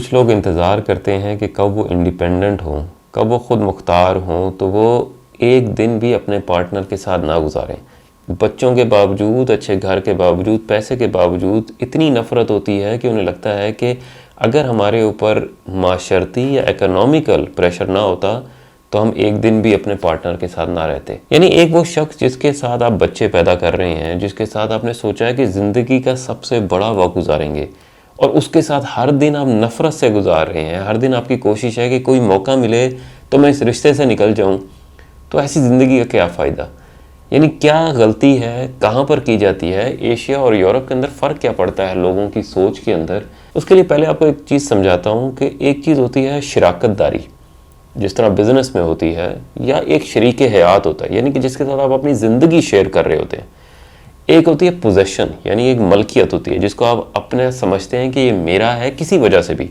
कुछ लोग इंतज़ार करते हैं कि कब वो इंडिपेंडेंट हों, कब वो ख़ुद मुख्तार हों तो वो एक दिन भी अपने पार्टनर के साथ ना गुजारें। बच्चों के बावजूद, अच्छे घर के बावजूद, पैसे के बावजूद इतनी नफ़रत होती है कि उन्हें लगता है कि अगर हमारे ऊपर माशरती या इकोनॉमिकल प्रेशर ना होता तो हम एक दिन भी अपने पार्टनर के साथ ना रहते। यानी एक वो शख्स जिसके साथ आप बच्चे पैदा कर रहे हैं, जिसके साथ आपने सोचा है कि ज़िंदगी का सबसे बड़ा वक्त गुजारेंगे, और उसके साथ हर दिन आप नफ़रत से गुजार रहे हैं। हर दिन आपकी कोशिश है कि कोई मौका मिले तो मैं इस रिश्ते से निकल जाऊं। तो ऐसी ज़िंदगी का क्या फ़ायदा? यानी क्या गलती है, कहाँ पर की जाती है? एशिया और यूरोप के अंदर फ़र्क क्या पड़ता है लोगों की सोच के अंदर? उसके लिए पहले आपको एक चीज़ समझाता हूँ कि एक चीज़ होती है शराकत दारी, जिस तरह बिज़नेस में होती है, या एक शरीक हयात होता है, यानी कि जिसके साथ आप अपनी ज़िंदगी शेयर कर रहे होते हैं। एक होती है पोजेशन, यानी एक मलकियत होती है जिसको आप अपने समझते हैं कि ये मेरा है किसी वजह से भी।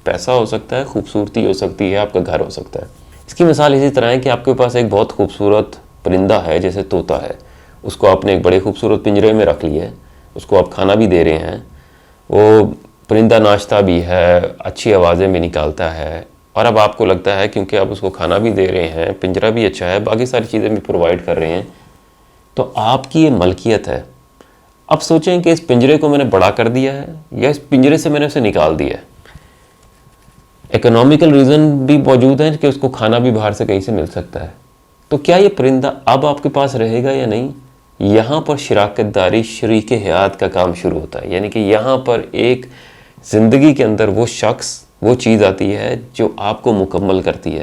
पैसा हो सकता है, खूबसूरती हो सकती है, आपका घर हो सकता है। इसकी मिसाल इसी तरह है कि आपके पास एक बहुत खूबसूरत परिंदा है, जैसे तोता है। उसको आपने एक बड़े खूबसूरत पिंजरे में रख लिया है, उसको आप खाना भी दे रहे हैं, वो परिंदा नाचता भी है, अच्छी आवाज़ें भी निकालता है, और अब आपको लगता है क्योंकि आप उसको खाना भी दे रहे हैं, पिंजरा भी अच्छा है, बाकी सारी चीज़ें भी प्रोवाइड कर रहे हैं, तो आपकी ये मलकियत है। अब सोचें कि इस पिंजरे को मैंने बड़ा कर दिया है या इस पिंजरे से मैंने उसे निकाल दिया है। इकोनॉमिकल रीज़न भी मौजूद है कि उसको खाना भी बाहर से कहीं से मिल सकता है। तो क्या ये परिंदा अब आपके पास रहेगा या नहीं? यहाँ पर शराकत दारी, शरीक हयात का काम शुरू होता है। यानी कि यहाँ पर एक ज़िंदगी के अंदर वो शख्स, वो चीज़ आती है जो आपको मुकम्मल करती है।